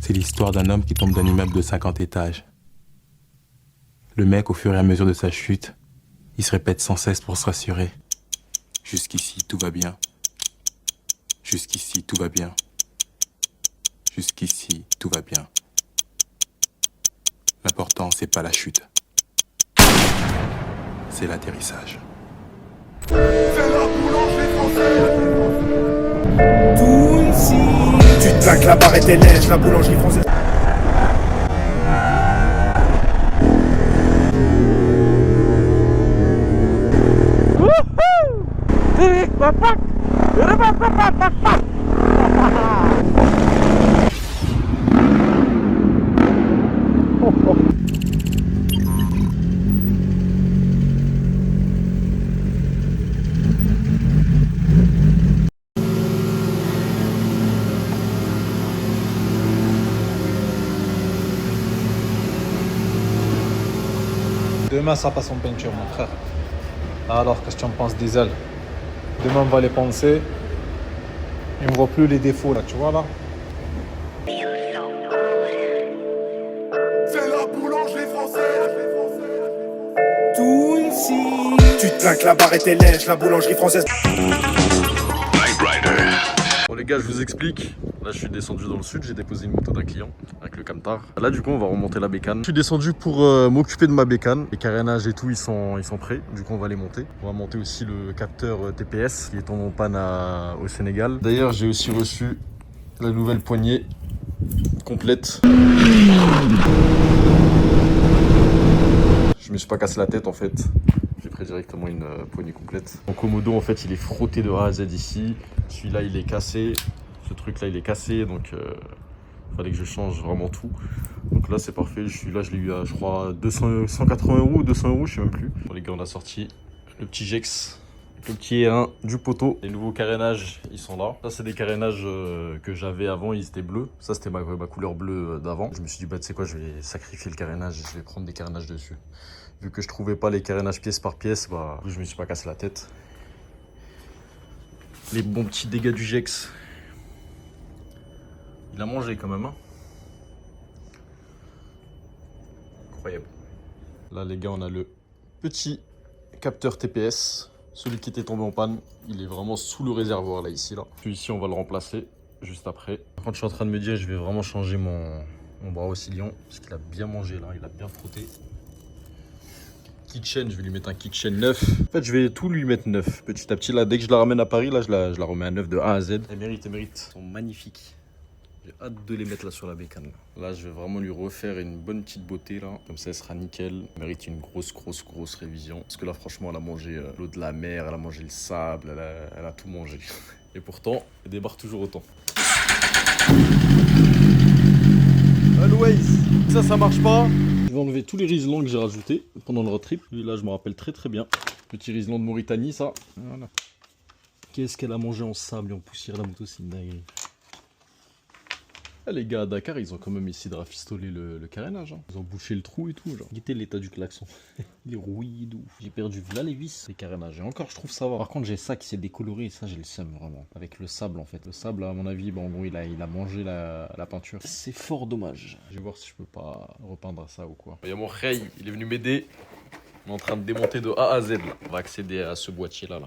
C'est l'histoire d'un homme qui tombe d'un immeuble de 50 étages. Le mec, au fur et à mesure de sa chute, il se répète sans cesse pour se rassurer. Jusqu'ici, tout va bien. Jusqu'ici, tout va bien. Jusqu'ici, tout va bien. L'important, c'est pas la chute. C'est l'atterrissage. C'est la boulangerie française. Tout ici. Tu te claques, la barre était lèche, la boulangerie française. Demain, ça passe en peinture, mon frère. Alors, qu'est-ce que tu en penses, Diesel? Demain, on va les penser. Et on voit plus les défauts, là, tu vois, là. C'est la boulangerie française. Tout ici. Tu te claques, la barre était lèche, la boulangerie française. Bon les gars, je vous explique. Là je suis descendu dans le sud, j'ai déposé une moto d'un client avec le camtar. Là du coup on va remonter la bécane. Je suis descendu pour m'occuper de ma bécane. Les carénages et tout ils sont prêts. Du coup on va les monter. On va monter aussi le capteur TPS qui est tombé en panne au Sénégal. D'ailleurs j'ai aussi reçu la nouvelle poignée complète. Je me suis pas cassé la tête en fait. J'ai pris directement une poignée complète. Mon Komodo en fait il est frotté de A à Z ici. Celui-là il est cassé. Ce truc là il est cassé donc fallait que je change vraiment tout. Donc là c'est parfait. Je l'ai eu à je crois 180 € ou 200 €, je sais même plus. Bon les gars on a sorti le petit Jex. Le petit R1 du poteau. Les nouveaux carénages ils sont là. Ça c'est des carénages que j'avais avant, ils étaient bleus. Ça c'était ma couleur bleue d'avant. Je me suis dit bah tu sais quoi, je vais sacrifier le carénage et je vais prendre des carénages dessus. Vu que je trouvais pas les carénages pièce par pièce, bah je me suis pas cassé la tête. Les bons petits dégâts du Jex. Il a mangé quand même hein. Incroyable. Là les gars on a le petit capteur TPS. Celui qui était tombé en panne, il est vraiment sous le réservoir là ici là. Celui-ci on va le remplacer juste après. Par contre je suis en train de me dire je vais vraiment changer mon bras oscillant parce qu'il a bien mangé là, il a bien frotté. Kick-chain, je vais lui mettre un kick-chain neuf. En fait je vais tout lui mettre neuf petit à petit là. Dès que je la ramène à Paris là je la remets à neuf de A à Z. Elle mérite, elle mérite. Ils sont magnifiques. J'ai hâte de les mettre là sur la bécane. Là, je vais vraiment lui refaire une bonne petite beauté là. Comme ça, elle sera nickel. Elle mérite une grosse révision. Parce que là, franchement, elle a mangé l'eau de la mer, elle a mangé le sable, elle a tout mangé. Et pourtant, elle débarque toujours autant. Always, ça marche pas. Je vais enlever tous les riselants que j'ai rajoutés pendant le road trip. Et là, je me rappelle très bien. Petit riselant de Mauritanie, ça. Voilà. Qu'est-ce qu'elle a mangé en sable et en poussière, la moto, c'est une dinguerie. Ah, les gars à Dakar, ils ont quand même essayé de rafistoler le carénage. Hein. Ils ont bouché le trou et tout. Genre. Guettez l'état du klaxon. Il est rouillé de ouf. J'ai perdu là les vis, les carénages. Et encore, je trouve ça va. Par contre, j'ai ça qui s'est décoloré et ça, j'ai le seum vraiment. Avec le sable en fait. Le sable, à mon avis, bon, en gros, il a mangé la peinture. C'est fort dommage. Je vais voir si je peux pas repeindre ça ou quoi. Il y a mon Rey, il est venu m'aider. On est en train de démonter de A à Z. Là. On va accéder à ce boîtier là.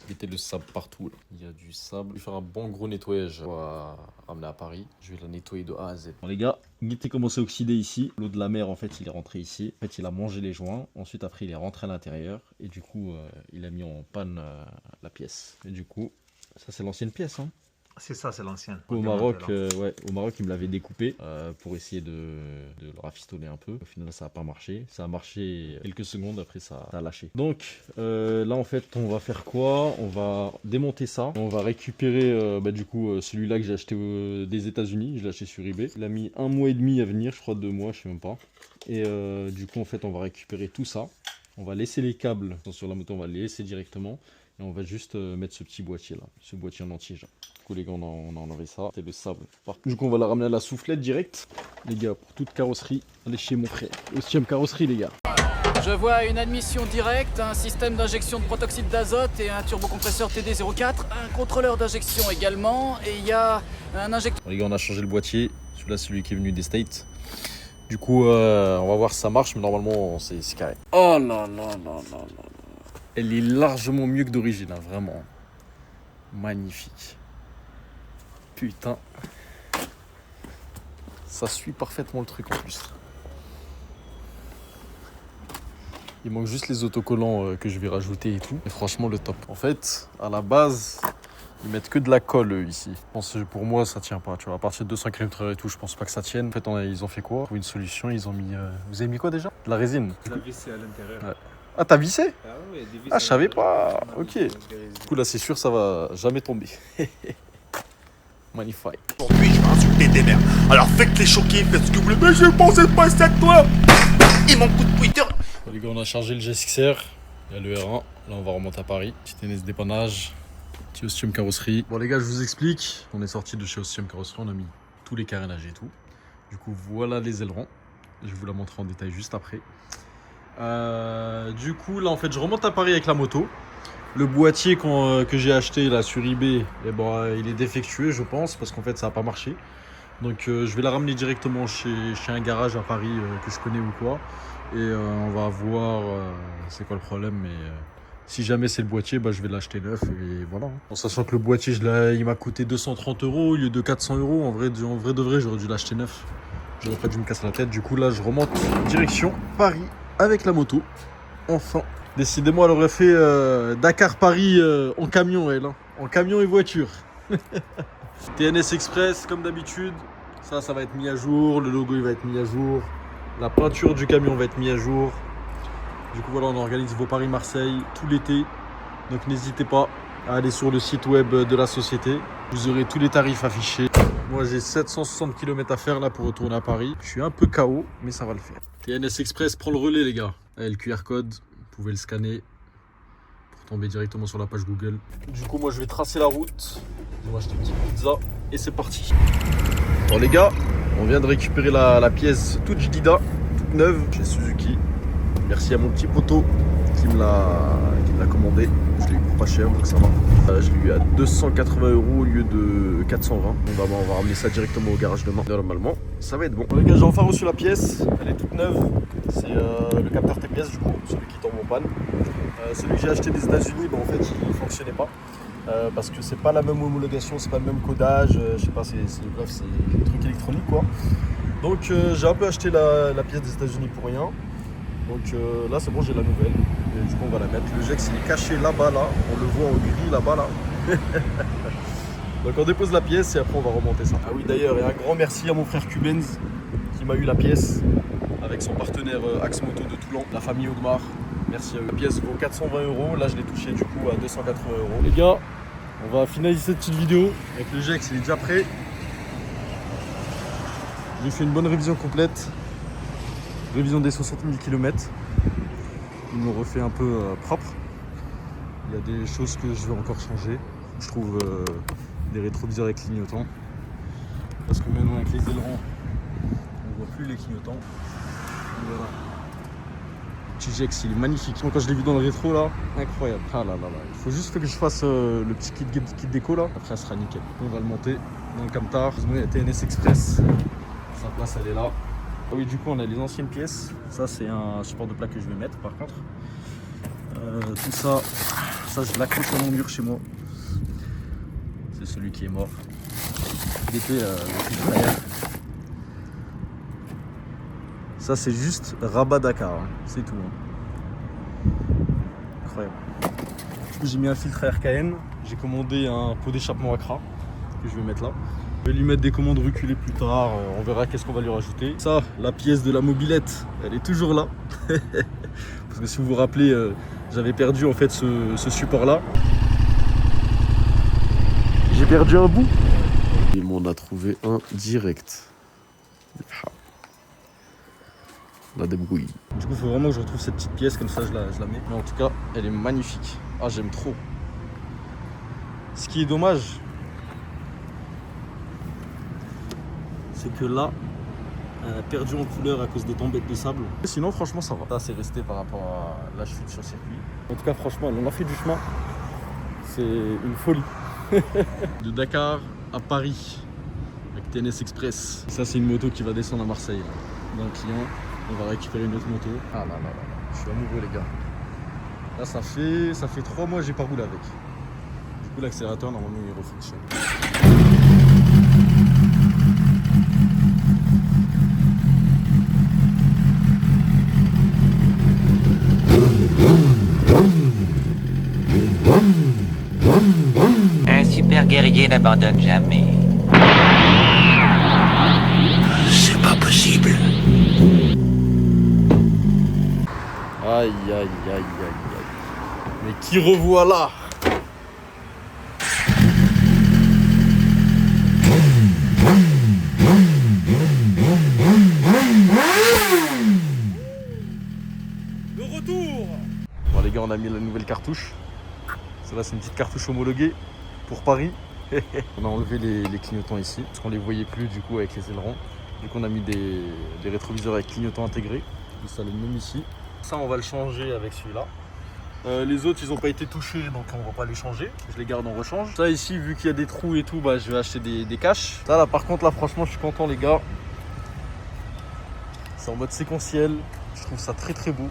Mettez le sable partout là. Il y a du sable. Je vais faire un bon gros nettoyage. On va ramener à Paris. Je vais la nettoyer de A à Z. Bon les gars, il était commencé à oxyder ici. L'eau de la mer en fait il est rentré ici. En fait il a mangé les joints. Ensuite après il est rentré à l'intérieur. Et du coup il a mis en panne la pièce. Et du coup ça c'est l'ancienne pièce hein. C'est ça, c'est l'ancienne. Au Maroc, au Maroc, il me l'avait découpé pour essayer de le rafistoler un peu. Au final, ça n'a pas marché. Ça a marché quelques secondes, après ça a lâché. Donc là, en fait, on va faire quoi? On va démonter ça. On va récupérer du coup celui-là que j'ai acheté des États-Unis. Je l'ai acheté sur eBay. Il a mis 1 mois et demi à venir, je crois 2 mois, je sais même pas. Et du coup, en fait, on va récupérer tout ça. On va laisser les câbles sur la moto, on va les laisser directement. Et on va juste mettre ce petit boîtier là, ce boîtier en entier. Genre. Du coup les gars on a enlevé ça, c'est le sable. Du coup on va la ramener à la soufflette direct. Les gars, pour toute carrosserie, allez chez mon frère. Aussi carrosserie les gars. Je vois une admission directe, un système d'injection de protoxyde d'azote et un turbocompresseur TD04, un contrôleur d'injection également, et il y a un injecteur. Bon, les gars on a changé le boîtier, Celui-là, c'est celui qui est venu des States. Du coup, on va voir si ça marche, mais normalement, c'est carré. Oh là là là là là. Elle est largement mieux que d'origine, hein, vraiment. Magnifique. Putain. Ça suit parfaitement le truc en plus. Il manque juste les autocollants que je vais rajouter et tout. Et franchement, le top. En fait, à la base, ils mettent que de la colle eux, ici. Je pense que pour moi, ça tient pas. Tu vois, à partir de 200 km/h et tout, je pense pas que ça tienne. En fait, ils ont fait quoi? Pour une solution, ils ont mis. Vous avez mis quoi déjà? De la résine. La vis est à l'intérieur. Ouais. Ah, t'as vissé? Ah ouais, des vis Ah, je savais pas. à Ok. l'intérieur. Du coup, là, c'est sûr, ça va jamais tomber. Magnifique. Aujourd'hui, je vais insulter des mères. Alors faites les choquer, faites ce que vous voulez. Mais je pensais pas ça de toi. Et mon coup de Twitter. Bon, les gars, on a chargé le GSXR. Il y a le R1. Là, on va remonter à Paris. Petit NS dépannage. Petit Ostium carrosserie. Bon, les gars, je vous explique. On est sorti de chez Ostium carrosserie. On a mis tous les carénages et tout. Du coup, voilà les ailerons. Je vais vous la montrer en détail juste après. Du coup, là, en fait, je remonte à Paris avec la moto. Le boîtier que j'ai acheté là sur eBay, eh ben, il est défectueux, je pense, parce qu'en fait, ça n'a pas marché. Donc, je vais la ramener directement chez un garage à Paris que je connais ou quoi. Et on va voir c'est quoi le problème. Mais si jamais c'est le boîtier, bah, je vais l'acheter neuf. Et voilà. En sachant que le boîtier, il m'a coûté 230 € au lieu de 400 €. En vrai de vrai, j'aurais dû l'acheter neuf. J'aurais pas dû me casser la tête. Du coup, là, je remonte direction Paris avec la moto. Enfin. Décidément, elle aurait fait Dakar-Paris en camion, elle. Hein. En camion et voiture. TNS Express, comme d'habitude. Ça va être mis à jour. Le logo, il va être mis à jour. La peinture du camion va être mis à jour. Du coup, voilà, on organise vos Paris-Marseille tout l'été. Donc, n'hésitez pas à aller sur le site web de la société. Vous aurez tous les tarifs affichés. Moi, j'ai 760 km à faire là pour retourner à Paris. Je suis un peu KO, mais ça va le faire. TNS Express prend le relais, les gars. Allez, le QR code. Vous pouvez le scanner pour tomber directement sur la page Google. Du coup, moi, je vais tracer la route. Je vais acheter une petite pizza et c'est parti. Bon, les gars, on vient de récupérer la pièce toute jadida, toute neuve chez Suzuki. Merci à mon petit poteau qui me l'a commandé. Je l'ai eu pour pas cher, donc ça va. Je l'ai eu à 280 € au lieu de 420. On va ramener ça directement au garage demain. Normalement, ça va être bon. Bon, les gars, j'ai enfin reçu la pièce. Elle est toute neuve. C'est le capteur TPS du coup, celui qui tombe en panne. Celui que j'ai acheté des États-Unis, en fait, il ne fonctionnait pas. Parce que c'est pas la même homologation, c'est pas le même codage. Je sais pas, bref, c'est des trucs électroniques quoi. Donc j'ai un peu acheté la pièce des États-Unis pour rien. Donc là c'est bon, j'ai la nouvelle. Et du coup on va la mettre. Le Jex il est caché là-bas là. On le voit en gris là-bas là. Donc on dépose la pièce et après on va remonter ça. Ah oui d'ailleurs, et un grand merci à mon frère Cubenz qui m'a eu la pièce avec son partenaire Axe Moto de Toulon, la famille Audemars. Merci à eux. La pièce vaut 420 €. Là je l'ai touché du coup à 280 €. Les gars, on va finaliser cette petite vidéo avec le Jex, il est déjà prêt. J'ai fait une bonne révision complète. Révision des 60 000 km. Ils m'ont refait un peu propre. Il y a des choses que je vais encore changer. Je trouve des rétroviseurs avec clignotants. Parce que maintenant avec les ailerons, on ne voit plus les clignotants. Voilà. Petit Jex, il est magnifique. Quand je l'ai vu dans le rétro là, incroyable. Ah là là là. Il faut juste que je fasse le petit kit déco là. Après, ça sera nickel. On va le monter dans le camtar. Il y a TNS Express. Sa place, elle est là. Ah oui, du coup, on a les anciennes pièces. Ça, c'est un support de plaque que je vais mettre par contre. Tout ça, je l'accroche à mon mur chez moi. C'est celui qui est mort. Il était le filtre à air. Ça, c'est juste Rabat Dakar, hein. C'est tout. Hein. Incroyable. Du coup, j'ai mis un filtre à RKN. J'ai commandé un pot d'échappement Accra que je vais mettre là. Je vais lui mettre des commandes reculées plus tard, on verra qu'est-ce qu'on va lui rajouter. Ça, la pièce de la mobilette, elle est toujours là. Parce que si vous vous rappelez, j'avais perdu en fait ce support là. J'ai perdu un bout. Il m'en a trouvé un direct. La débrouille. Du coup, il faut vraiment que je retrouve cette petite pièce, comme ça je la mets. Mais en tout cas, elle est magnifique. Ah, j'aime trop. Ce qui est dommage, c'est que là, elle a perdu en couleur à cause des tombettes de sable. Sinon, franchement, ça va. Ça, c'est resté par rapport à la chute sur circuit. En tout cas, franchement, elle en a fait du chemin. C'est une folie. De Dakar à Paris, avec TNS Express. Ça c'est une moto qui va descendre à Marseille. Là. D'un client, on va récupérer une autre moto. Ah là là là là, je suis amoureux les gars. Là ça fait 3 mois que j'ai pas roulé avec. Du coup l'accélérateur normalement il refonctionne. Un super guerrier n'abandonne jamais. C'est pas possible. Aïe aïe aïe aïe aïe. Mais qui revoilà? De retour. Bon les gars, on a mis la nouvelle cartouche. Celle-là c'est une petite cartouche homologuée pour Paris. On a enlevé les clignotants ici parce qu'on les voyait plus du coup avec les ailerons. Du coup on a mis des rétroviseurs avec clignotants intégrés. Ça le même ici. Ça on va le changer avec celui-là. Les autres ils n'ont pas été touchés donc on va pas les changer. Je les garde, on rechange. Ça ici vu qu'il y a des trous et tout, bah, je vais acheter des caches. Ça là par contre là franchement je suis content les gars. C'est en mode séquentiel. Je trouve ça très très beau.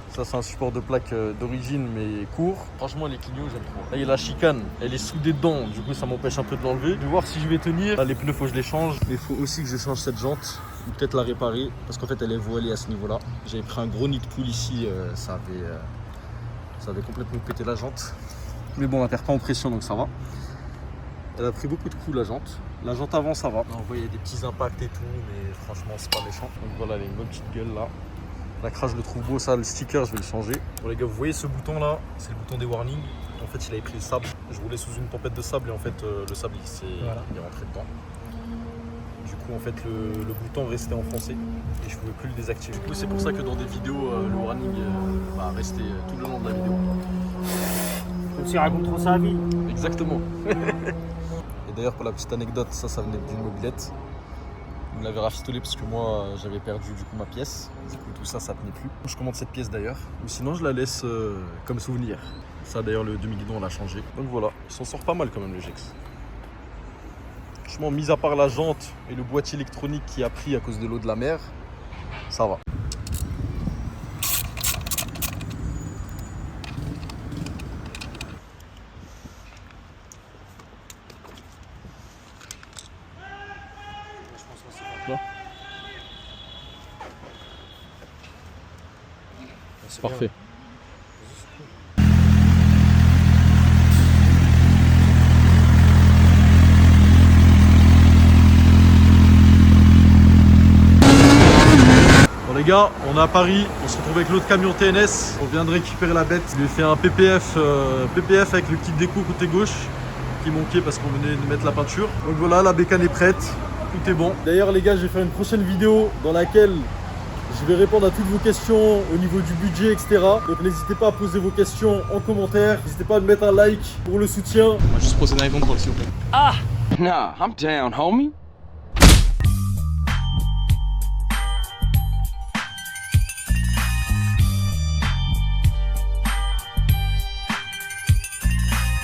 Ça c'est un support de plaque d'origine mais court. Franchement les clignots j'aime trop. Là il y a la chicane, elle est soudée dedans, du coup ça m'empêche un peu de l'enlever. Je vais voir si je vais tenir. Là les pneus faut que je les change. Mais il faut aussi que je change cette jante. Ou peut-être la réparer parce qu'en fait elle est voilée à ce niveau là. J'avais pris un gros nid de poule ici, ça avait complètement pété la jante. Mais bon elle perd pas en pression donc ça va. Elle a pris beaucoup de coups la jante. La jante avant ça va. On voit il y a des petits impacts et tout mais franchement c'est pas méchant. Donc voilà elle a une bonne petite gueule là. La crache je le trouve beau, ça le sticker je vais le changer. Bon les gars vous voyez ce bouton là, c'est le bouton des warnings. En fait il avait pris le sable. Je roulais sous une tempête de sable et en fait le sable il est rentré dedans. Du coup en fait le bouton restait enfoncé et je pouvais plus le désactiver. Du coup c'est pour ça que dans des vidéos le warning va rester tout le long de la vidéo. Comme s'il raconte trop sa vie. Exactement. Et d'ailleurs pour la petite anecdote, ça venait d'une mobilette. On l'avait rafistolé parce que moi j'avais perdu du coup ma pièce. Du coup tout ça tenait plus. Je commande cette pièce d'ailleurs. Ou sinon je la laisse comme souvenir. Ça d'ailleurs le demi-guidon on l'a changé. Donc voilà, il s'en sort pas mal quand même le Gex. Franchement mis à part la jante et le boîtier électronique qui a pris à cause de l'eau de la mer, ça va. C'est parfait. Bon les gars, on est à Paris, on se retrouve avec l'autre camion TNS. On vient de récupérer la bête. Je lui ai fait un PPF avec le kit déco côté gauche qui manquait parce qu'on venait de mettre la peinture. Donc voilà, la bécane est prête, tout est bon. D'ailleurs les gars, je vais faire une prochaine vidéo dans laquelle je vais répondre à toutes vos questions au niveau du budget, etc. Donc n'hésitez pas à poser vos questions en commentaire. N'hésitez pas à mettre un like pour le soutien. On va juste procéder à répondre s'il vous plaît. Nah, I'm down, homie.